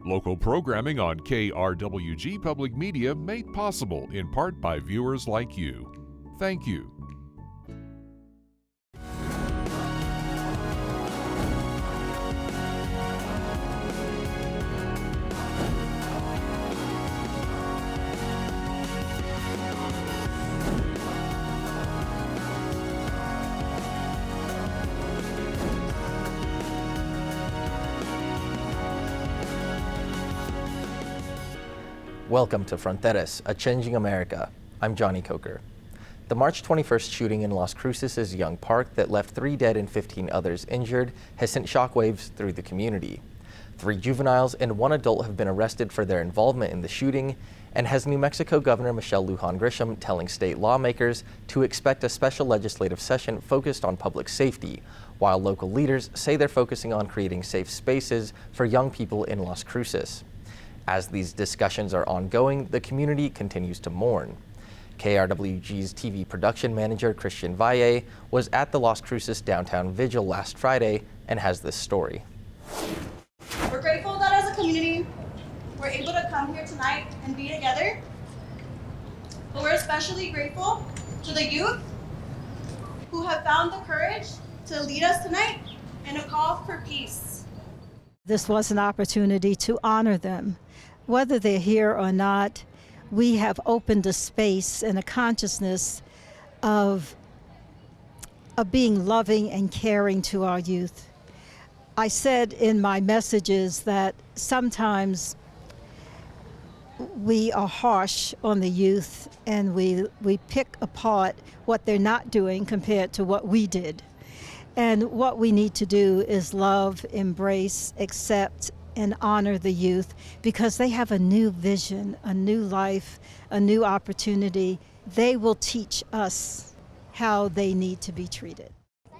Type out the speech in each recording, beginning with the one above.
Local programming on KRWG Public Media made possible in part by viewers like you. Thank you. Welcome to Fronteras, A Changing America. I'm Johnny Coker. The March 21st shooting in Las Cruces' Young Park that left 3 dead and 15 others injured has sent shockwaves through the community. 3 juveniles and 1 adult have been arrested for their involvement in the shooting, and has New Mexico Governor Michelle Lujan Grisham telling state lawmakers to expect a special legislative session focused on public safety, while local leaders say they're focusing on creating safe spaces for young people in Las Cruces. As these discussions are ongoing, the community continues to mourn. KRWG's TV production manager, Christian Valle, was at the Las Cruces downtown vigil last Friday and has this story. We're grateful that as a community, we're able to come here tonight and be together. But we're especially grateful to the youth who have found the courage to lead us tonight in a call for peace. This was an opportunity to honor them. Whether they're here or not, we have opened a space and a consciousness of being loving and caring to our youth. I said in my messages that sometimes we are harsh on the youth and we pick apart what they're not doing compared to what we did. And what we need to do is love, embrace, accept, and honor the youth, because they have a new vision, a new life, a new opportunity. They will teach us how they need to be treated.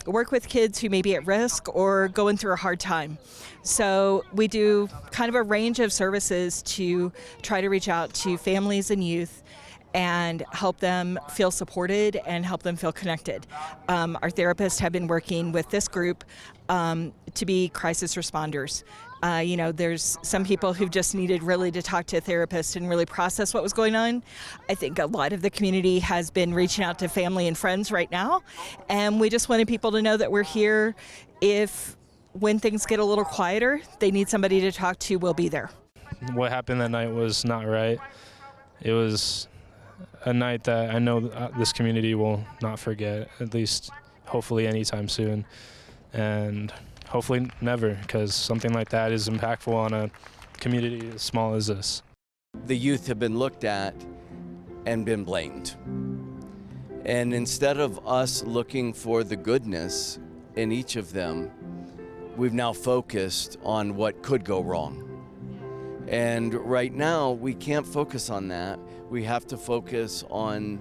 Work with kids who may be at risk or going through a hard time. So we do kind of a range of services to try to reach out to families and youth and help them feel supported and help them feel connected. Our therapists have been working with this group to be crisis responders. There's some people who've just needed really to talk to a therapist and really process what was going on. I think a lot of the community has been reaching out to family and friends right now, and we just wanted people to know that we're here. When things get a little quieter, they need somebody to talk to, we'll be there. What happened that night was not right. It was a night that I know this community will not forget, at least hopefully anytime soon. And hopefully never, because something like that is impactful on a community as small as this. The youth have been looked at and been blamed. And instead of us looking for the goodness in each of them, we've now focused on what could go wrong. And right now, we can't focus on that. We have to focus on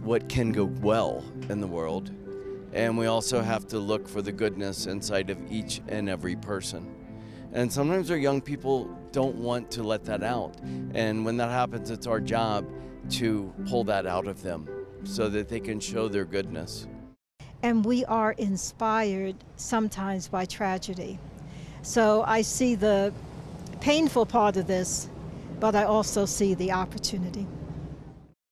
what can go well in the world. And we also have to look for the goodness inside of each and every person. And sometimes our young people don't want to let that out. And when that happens, it's our job to pull that out of them so that they can show their goodness. And we are inspired sometimes by tragedy. So I see the painful part of this, but I also see the opportunity.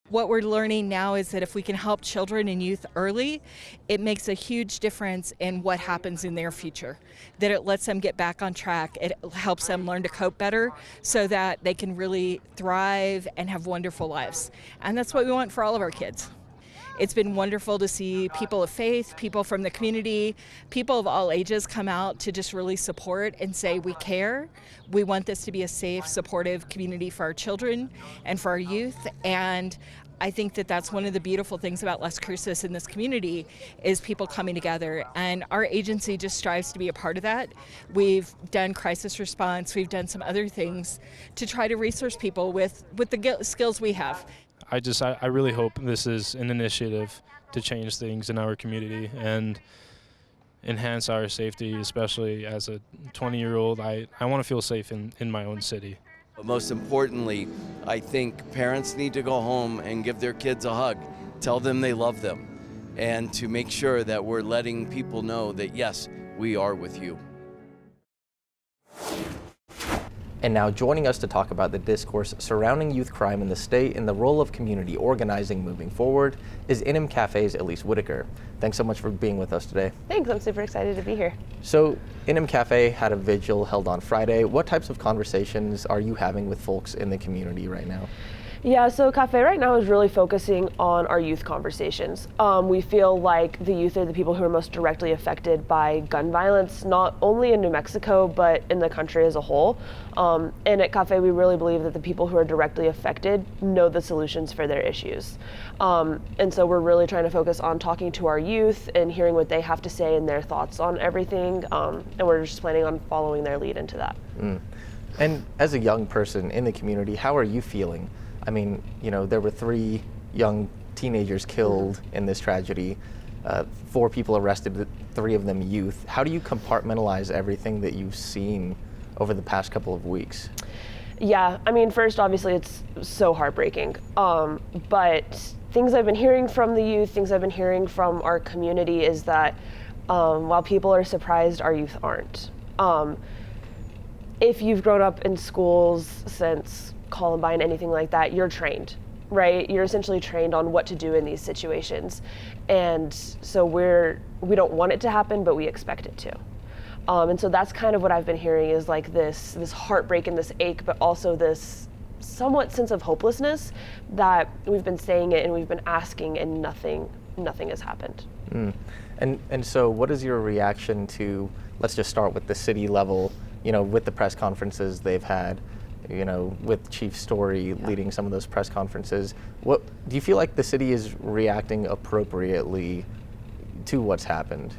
What we're learning now is that if we can help children and youth early, it makes a huge difference in what happens in their future. That it lets them get back on track. It helps them learn to cope better so that they can really thrive and have wonderful lives. And that's what we want for all of our kids. It's been wonderful to see people of faith, people from the community, people of all ages come out to just really support and say we care. We want this to be a safe, supportive community for our children and for our youth. And I think that that's one of the beautiful things about Las Cruces in this community is people coming together. And our agency just strives to be a part of that. We've done crisis response. We've done some other things to try to resource people with the skills we have. I really hope this is an initiative to change things in our community and enhance our safety, especially as a 20-year-old. I want to feel safe in my own city. But most importantly, I think parents need to go home and give their kids a hug, tell them they love them, and to make sure that we're letting people know that, yes, we are with you. And now joining us to talk about the discourse surrounding youth crime in the state and the role of community organizing moving forward is NMCAFé's Ellice Whiteaker. Thanks so much for being with us today. Thanks, I'm super excited to be here. So NMCAFé had a vigil held on Friday. What types of conversations are you having with folks in the community right now? Yeah, so Cafe right now is really focusing on our youth conversations. We feel like the youth are the people who are most directly affected by gun violence, not only in New Mexico, but in the country as a whole. And at Cafe, we really believe that the people who are directly affected know the solutions for their issues. And so we're really trying to focus on talking to our youth and hearing what they have to say and their thoughts on everything. And we're just planning on following their lead into that. And as a young person in the community, how are you feeling? I mean, you know, there were 3 young teenagers killed in this tragedy, 4 people arrested, 3 of them youth. How do you compartmentalize everything that you've seen over the past couple of weeks? Yeah, I mean, first, obviously, it's so heartbreaking. But things I've been hearing from the youth, things I've been hearing from our community is that while people are surprised, our youth aren't. If you've grown up in schools since Columbine, anything like that, you're trained, right? You're essentially trained on what to do in these situations. And so we don't want it to happen, but we expect it to. And so that's kind of what I've been hearing is like this heartbreak and this ache, but also this somewhat sense of hopelessness that we've been saying it and we've been asking and nothing has happened. And so what is your reaction to, let's just start with the city level, you know, with the press conferences they've had, you know, with Chief Story leading some of those press conferences. What do you feel like the city is reacting appropriately to what's happened?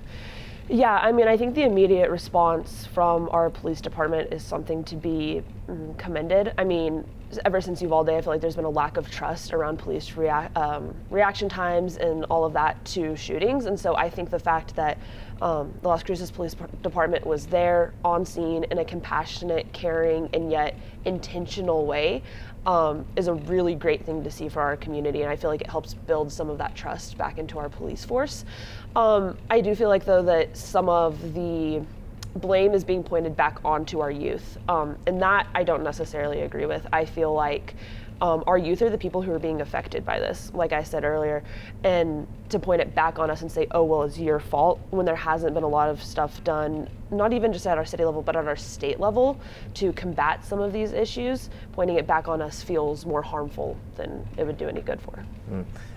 Yeah, I mean, I think the immediate response from our police department is something to be commended. I mean, ever since Uvalde, I feel like there's been a lack of trust around police reaction times and all of that to shootings. And so I think the fact that the Las Cruces Police Department was there on scene in a compassionate, caring, and yet intentional way is a really great thing to see for our community. And I feel like it helps build some of that trust back into our police force. I do feel like, though, that some of the blame is being pointed back onto our youth. And that I don't necessarily agree with. I feel like our youth are the people who are being affected by this, like I said earlier, and to point it back on us and say, oh, well, it's your fault, when there hasn't been a lot of stuff done, not even just at our city level, but at our state level to combat some of these issues, pointing it back on us feels more harmful than it would do any good for.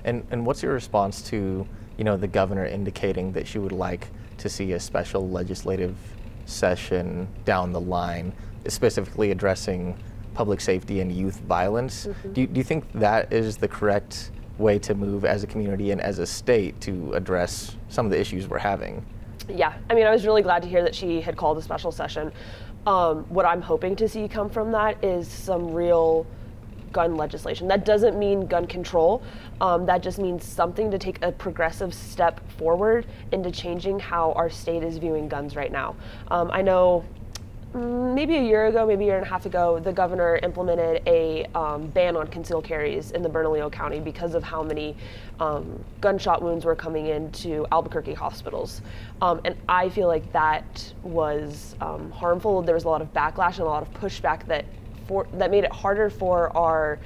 And what's your response to, you know, the governor indicating that she would like to see a special legislative session down the line, specifically addressing public safety and youth violence? Do you think that is the correct way to move as a community and as a state to address some of the issues we're having? Yeah, I mean, I was really glad to hear that she had called a special session. What I'm hoping to see come from that is some real gun legislation. That doesn't mean gun control. That just means something to take a progressive step forward into changing how our state is viewing guns right now. I know maybe a year ago, maybe a year and a half ago, the governor implemented a ban on concealed carries in the Bernalillo County because of how many gunshot wounds were coming into Albuquerque hospitals. And I feel like that was harmful. There was a lot of backlash and a lot of pushback that made it harder for our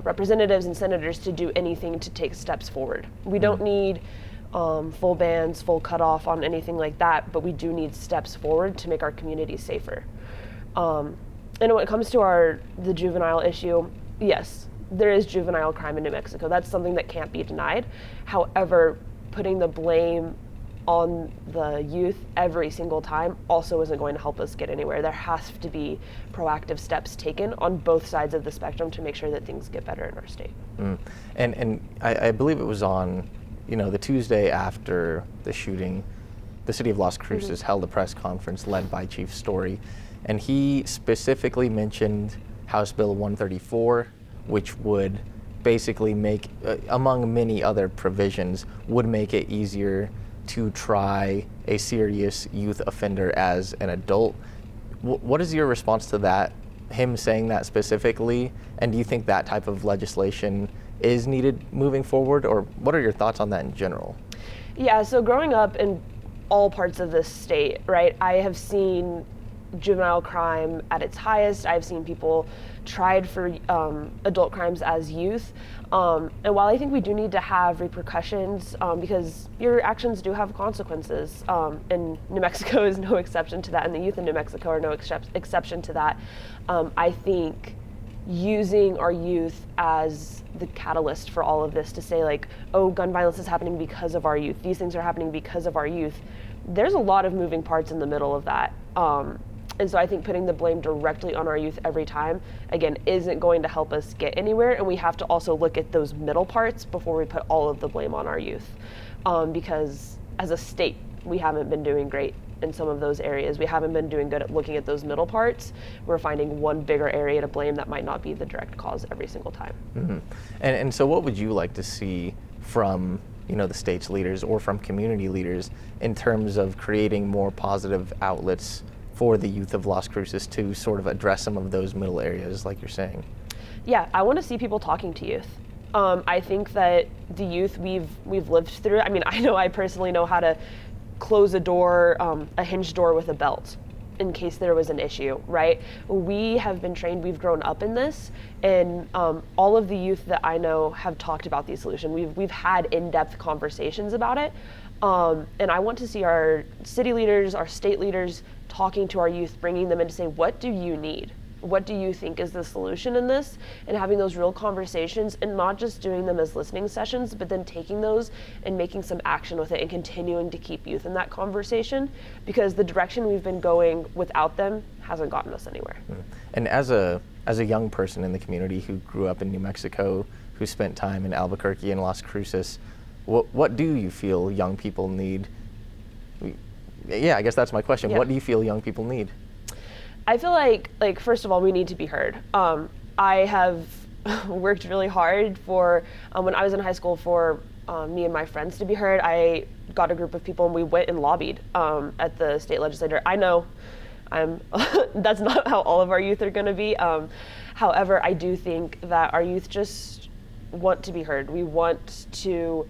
representatives and senators to do anything to take steps forward. We don't need full bans, full cutoff on anything like that, but we do need steps forward to make our communities safer. And when it comes to the juvenile issue, yes, there is juvenile crime in New Mexico. That's something that can't be denied. However, putting the blame on the youth every single time also isn't going to help us get anywhere. There has to be proactive steps taken on both sides of the spectrum to make sure that things get better in our state. And I believe it was on, you know, the Tuesday after the shooting, the city of Las Cruces held a press conference led by Chief Story, and he specifically mentioned House Bill 134, which would basically make, among many other provisions, would make it easier to try a serious youth offender as an adult. What is your response to that, him saying that specifically, and do you think that type of legislation is needed moving forward, or what are your thoughts on that in general? Yeah, so growing up in all parts of this state, right, I have seen juvenile crime at its highest. I've seen people tried for adult crimes as youth. And while I think we do need to have repercussions, because your actions do have consequences, and New Mexico is no exception to that, and the youth in New Mexico are no exception to that, I think using our youth as the catalyst for all of this to say, like, oh, gun violence is happening because of our youth, these things are happening because of our youth, there's a lot of moving parts in the middle of that. And so I think putting the blame directly on our youth every time, again, isn't going to help us get anywhere. And we have to also look at those middle parts before we put all of the blame on our youth. Because as a state, we haven't been doing great in some of those areas. We haven't been doing good at looking at those middle parts. We're finding one bigger area to blame that might not be the direct cause every single time. Mm-hmm. And so what would you like to see from, you know, the state's leaders or from community leaders in terms of creating more positive outlets for the youth of Las Cruces to sort of address some of those middle areas, like you're saying? Yeah, I want to see people talking to youth. I think that the youth we've lived through, I mean, I know I personally know how to close a door, a hinge door with a belt in case there was an issue, right? We have been trained, we've grown up in this, and all of the youth that I know have talked about these solutions. We've had in-depth conversations about it, and I want to see our city leaders, our state leaders talking to our youth, bringing them in to say, what do you need? What do you think is the solution in this? And having those real conversations and not just doing them as listening sessions, but then taking those and making some action with it and continuing to keep youth in that conversation, because the direction we've been going without them hasn't gotten us anywhere. And as a young person in the community who grew up in New Mexico, who spent time in Albuquerque and Las Cruces, what do you feel young people need? Yeah, I guess that's my question. Yeah. What do you feel young people need? I feel like first of all, we need to be heard. I have worked really hard for, when I was in high school, for me and my friends to be heard. I got a group of people and we went and lobbied at the state legislature. I know that's not how all of our youth are going to be. However, I do think that our youth just want to be heard. We want to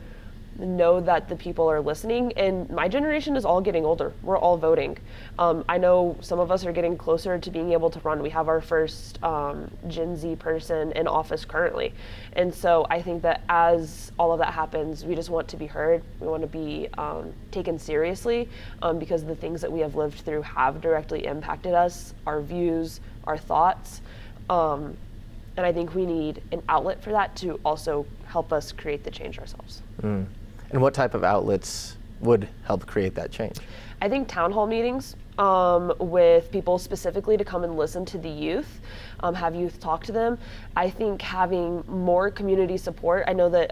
know that the people are listening, and my generation is all getting older. We're all voting. I know some of us are getting closer to being able to run. We have our first Gen Z person in office currently. And so I think that as all of that happens, we just want to be heard. We want to be taken seriously, because the things that we have lived through have directly impacted us, our views, our thoughts. And I think we need an outlet for that to also help us create the change ourselves. And what type of outlets would help create that change? I think town hall meetings with people specifically to come and listen to the youth, have youth talk to them. I think having more community support. I know that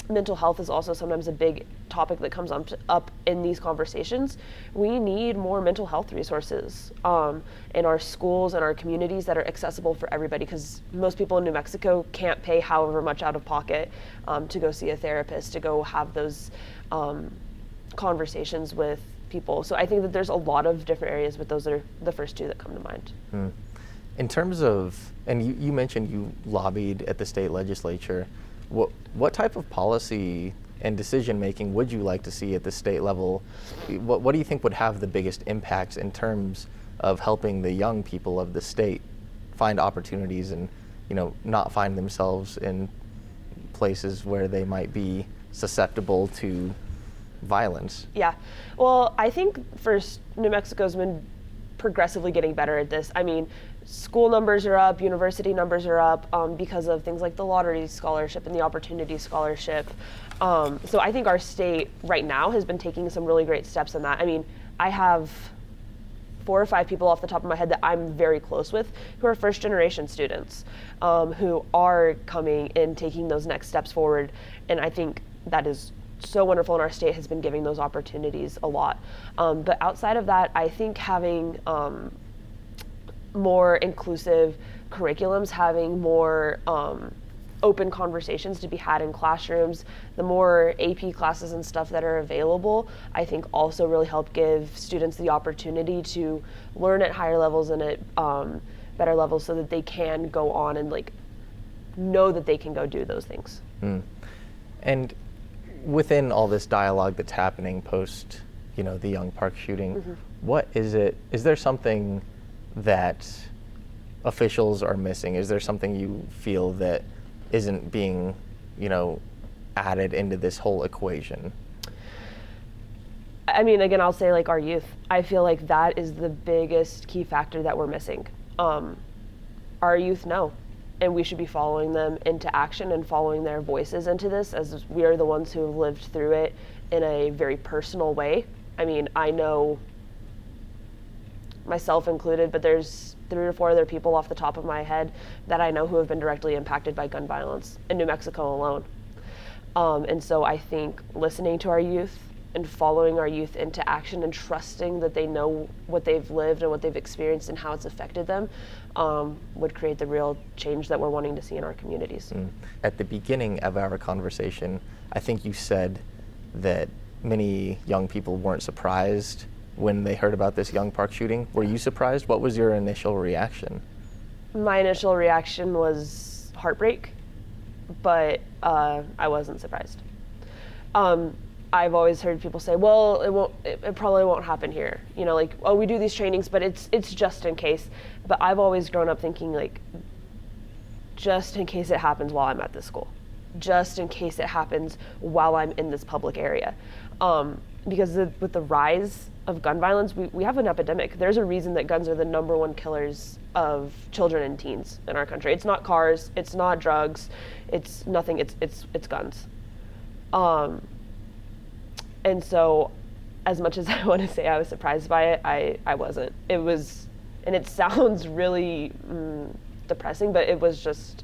mental health is also sometimes a big topic that comes up in these conversations. We need more mental health resources in our schools and our communities that are accessible for everybody, because most people in New Mexico can't pay however much out of pocket to go see a therapist, to go have those conversations with people. So I think that there's a lot of different areas, but those are the first two that come to mind. In terms of, and you mentioned you lobbied at the state legislature, what type of policy and decision making would you like to see at the state level? What do you think would have the biggest impacts in terms of helping the young people of the state find opportunities and, you know, not find themselves in places where they might be susceptible to violence? Yeah, well, I think first, New Mexico's been progressively getting better at this. I mean, school numbers are up, university numbers are up because of things like the lottery scholarship and the opportunity scholarship. So I think our state right now has been taking some really great steps in that. I mean, I have 4 or 5 people off the top of my head that I'm very close with who are first generation students who are coming and taking those next steps forward. And I think that is so wonderful, and our state has been giving those opportunities a lot. But outside of that, I think having more inclusive curriculums, having more open conversations to be had in classrooms, the more AP classes and stuff that are available, I think also really help give students the opportunity to learn at higher levels and at better levels, so that they can go on and like know that they can go do those things. And within all this dialogue that's happening post, you know, the Young Park shooting, what is it? Is there something that officials are missing? Is there something you feel that isn't being, added into this whole equation? I mean, again, I'll say like our youth. I feel like that is the biggest key factor that we're missing. Our youth know, and we should be following them into action and following their voices into this, as we are the ones who have lived through it in a very personal way. I mean, I know, myself included, but there's 3 or 4 other people off the top of my head that I know who have been directly impacted by gun violence in New Mexico alone. And so I think listening to our youth and following our youth into action and trusting that they know what they've lived and what they've experienced and how it's affected them would create the real change that we're wanting to see in our communities. At the beginning of our conversation, I think you said that many young people weren't surprised when they heard about this Young Park shooting. Were you surprised? What was your initial reaction? My initial reaction was heartbreak, but I wasn't surprised. I've always heard people say, well, it probably won't happen here. Like, oh, we do these trainings, but it's just in case. But I've always grown up thinking, like, just in case it happens while I'm at this school, just in case it happens while I'm in this public area. Because with the rise of gun violence, we have an epidemic. There's a reason that guns are the #1 killers of children and teens in our country. It's not cars, it's not drugs, it's nothing, it's guns. And so, as much as I want to say I was surprised by it, I wasn't. It was, and it sounds really depressing, but it was just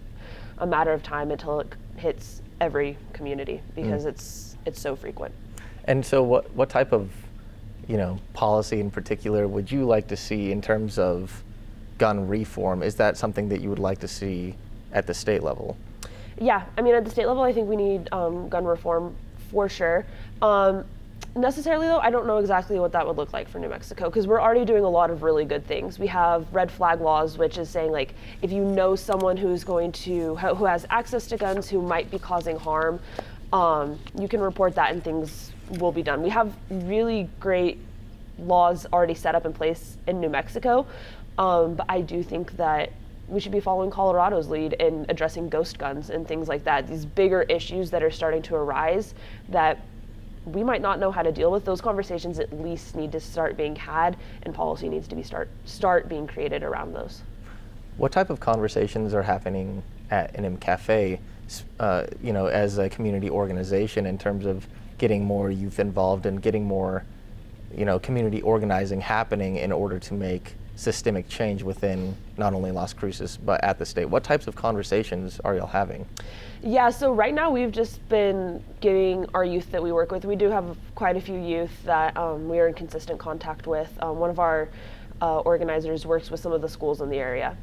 a matter of time until it hits every community, because it's so frequent. And so what type of, policy in particular would you like to see in terms of gun reform? Is that something that you would like to see at the state level? Yeah, I mean, at the state level, I think we need gun reform for sure. Necessarily though, I don't know exactly what that would look like for New Mexico, because we're already doing a lot of really good things. We have red flag laws, which is saying, like, if you know someone who has access to guns who might be causing harm, you can report that and things will be done. We have really great laws already set up in place in New Mexico, but I do think that we should be following Colorado's lead in addressing ghost guns and things like that. These bigger issues that are starting to arise that we might not know how to deal with. Those conversations at least need to start being had, and policy needs to be start being created around those. What type of conversations are happening at NMCAFé, as a community organization, in terms of getting more youth involved and getting more, community organizing happening in order to make systemic change within not only Las Cruces but at the state? What types of conversations are y'all having? Yeah, so right now we've just been giving our youth that we work with. We do have quite a few youth that we are in consistent contact with. One of our organizers works with some of the schools in the area.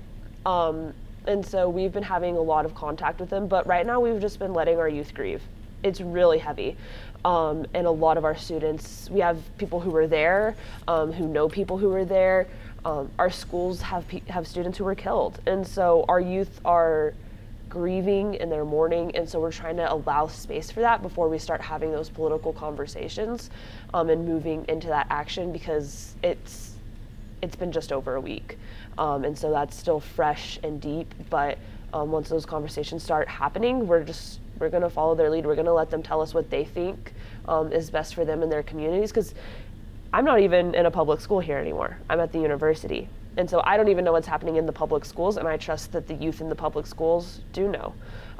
And so we've been having a lot of contact with them, but right now we've just been letting our youth grieve. It's really heavy. And a lot of our students, we have people who were there, who know people who were there. Our schools have students who were killed. And so our youth are grieving and they're mourning, and so we're trying to allow space for that before we start having those political conversations and moving into that action, because it's been just over a week. And so that's still fresh and deep, but once those conversations start happening, we're going to follow their lead. We're going to let them tell us what they think is best for them and their communities, because I'm not even in a public school here anymore. I'm at the university. And so I don't even know what's happening in the public schools, and I trust that the youth in the public schools do know.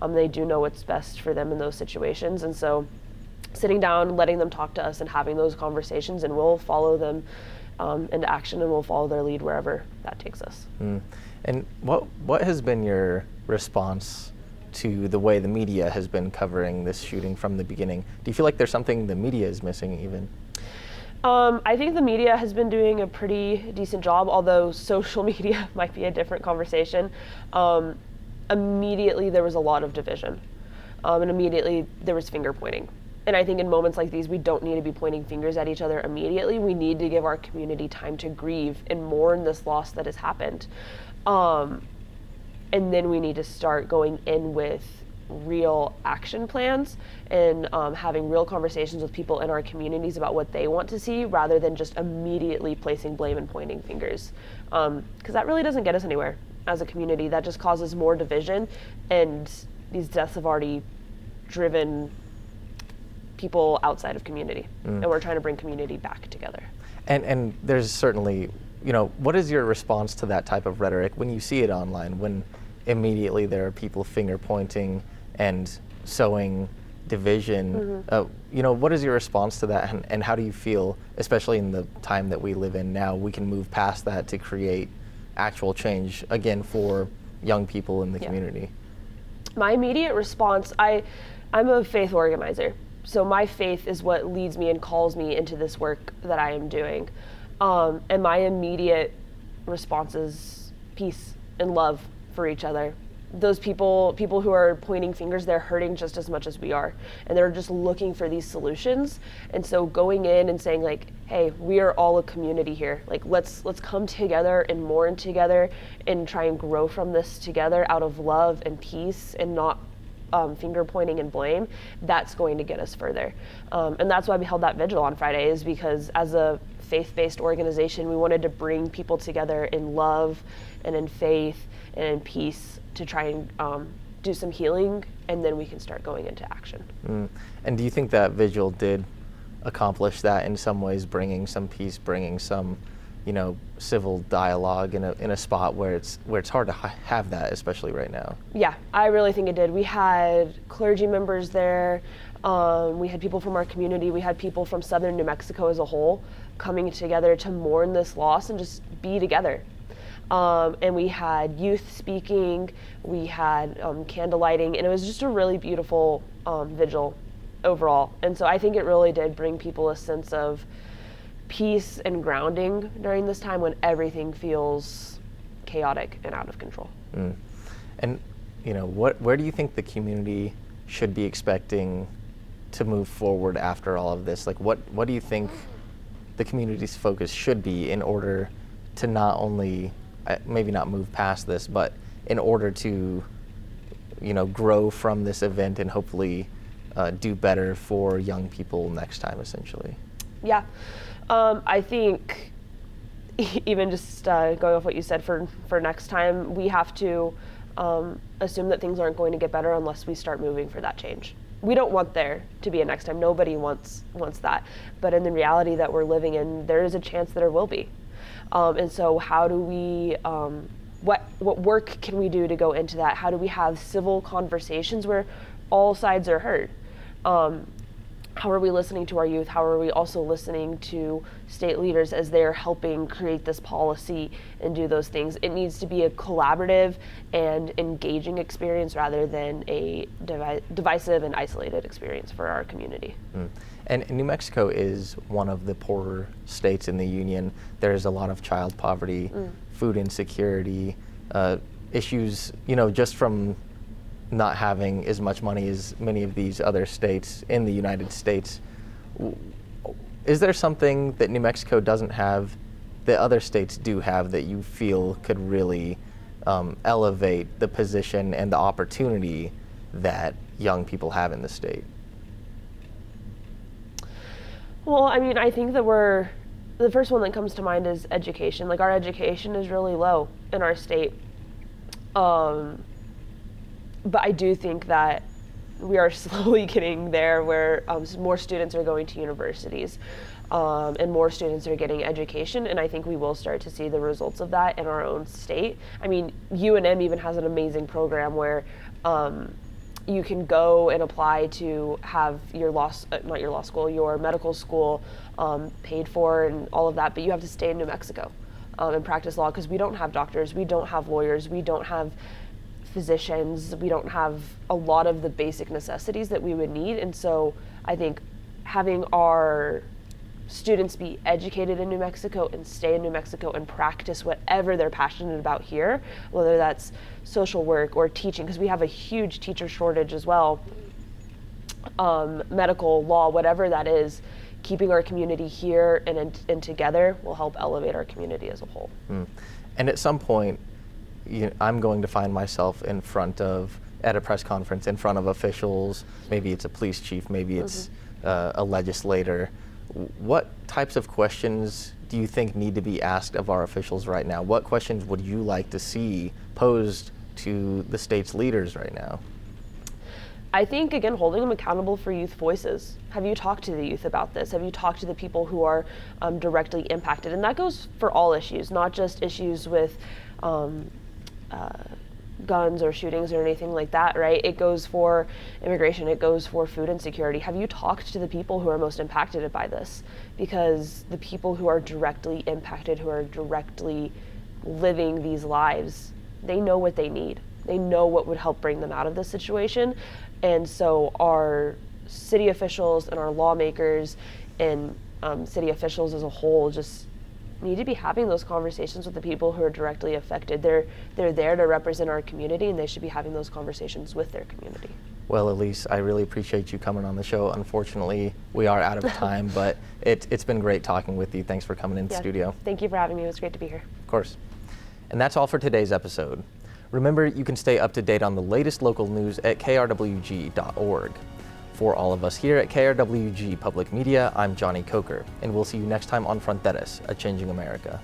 They do know what's best for them in those situations. And so sitting down, letting them talk to us and having those conversations, and we'll follow them into action, and we'll follow their lead wherever that takes us. And what has been your response to the way the media has been covering this shooting from the beginning? Do you feel like there's something the media is missing even? I think the media has been doing a pretty decent job, although social media might be a different conversation. Immediately there was a lot of division, and immediately there was finger pointing. And I think in moments like these, we don't need to be pointing fingers at each other immediately. We need to give our community time to grieve and mourn this loss that has happened. And then we need to start going in with real action plans and having real conversations with people in our communities about what they want to see, rather than just immediately placing blame and pointing fingers. Because that really doesn't get us anywhere as a community. That just causes more division, and these deaths have already driven people outside of community, and we're trying to bring community back together. And there's certainly, what is your response to that type of rhetoric when you see it online, when immediately there are people finger pointing and sowing division? What is your response to that, and how do you feel, especially in the time that we live in now, we can move past that to create actual change, again, for young people in the community? My immediate response, I'm a faith organizer. So my faith is what leads me and calls me into this work that I am doing. And my immediate response is peace and love for each other. Those people who are pointing fingers, they're hurting just as much as we are. And they're just looking for these solutions. And so going in and saying, like, hey, we are all a community here. Like, let's come together and mourn together and try and grow from this together out of love and peace, and not finger pointing and blame. That's going to get us further. And that's why we held that vigil on Friday, is because as a faith-based organization, we wanted to bring people together in love and in faith and in peace to try and do some healing, and then we can start going into action. And do you think that vigil did accomplish that in some ways, bringing some peace, bringing some, civil dialogue in a spot where it's hard to have that, especially right now? Yeah, I really think it did. We had clergy members there. We had people from our community. We had people from southern New Mexico as a whole coming together to mourn this loss and just be together. And we had youth speaking, we had candle lighting, and it was just a really beautiful vigil overall. And so I think it really did bring people a sense of peace and grounding during this time when everything feels chaotic and out of control. And where do you think the community should be expecting to move forward after all of this? Like, what do you think the community's focus should be in order to not only maybe not move past this, but in order to, grow from this event and hopefully do better for young people next time, essentially? Yeah, I think even just going off what you said for next time, we have to assume that things aren't going to get better unless we start moving for that change. We don't want there to be a next time. Nobody wants that. But in the reality that we're living in, there is a chance that there will be. And so how do we, what work can we do to go into that? How do we have civil conversations where all sides are heard? How are we listening to our youth? How are we also listening to state leaders as they're helping create this policy and do those things? It needs to be a collaborative and engaging experience rather than a divisive and isolated experience for our community. And New Mexico is one of the poorer states in the union. There's a lot of child poverty, food insecurity, issues, just from not having as much money as many of these other states in the United States. Is there something that New Mexico doesn't have that other states do have that you feel could really elevate the position and the opportunity that young people have in the state? Well, I mean, I think that the first one that comes to mind is education. Like, our education is really low in our state. But I do think that we are slowly getting there where more students are going to universities and more students are getting education, and I think we will start to see the results of that in our own state. I mean, UNM even has an amazing program where you can go and apply to have your your medical school paid for and all of that, but you have to stay in New Mexico and practice law, because we don't have doctors, we don't have lawyers, we don't have physicians, we don't have a lot of the basic necessities that we would need. And so I think having our students be educated in New Mexico and stay in New Mexico and practice whatever they're passionate about here, whether that's social work or teaching, because we have a huge teacher shortage as well, medical, law, whatever that is, keeping our community here and together will help elevate our community as a whole. And at some point, I'm going to find myself in front of at a press conference in front of officials, maybe it's a police chief, maybe it's a legislator, what types of questions do you think need to be asked of our officials right now? What questions would you like to see posed to the state's leaders right now? I think, again, holding them accountable for youth voices. Have you talked to the youth about this? Have you talked to the people who are directly impacted? And that goes for all issues, not just issues with guns or shootings or anything like that, right? It goes for immigration, it goes for food insecurity. Have you talked to the people who are most impacted by this? Because the people who are directly impacted, who are directly living these lives, they know what they need. They know what would help bring them out of this situation. And so our city officials and our lawmakers and city officials as a whole just need to be having those conversations with the people who are directly affected. They're there to represent our community, and they should be having those conversations with their community. Well, Ellice, I really appreciate you coming on the show. Unfortunately, we are out of time, but it's been great talking with you. Thanks for coming in the studio. Thank you for having me. It was great to be here. Of course. And that's all for today's episode. Remember, you can stay up to date on the latest local news at krwg.org. For all of us here at KRWG Public Media, I'm Johnny Coker, and we'll see you next time on Fronteras, A Changing America.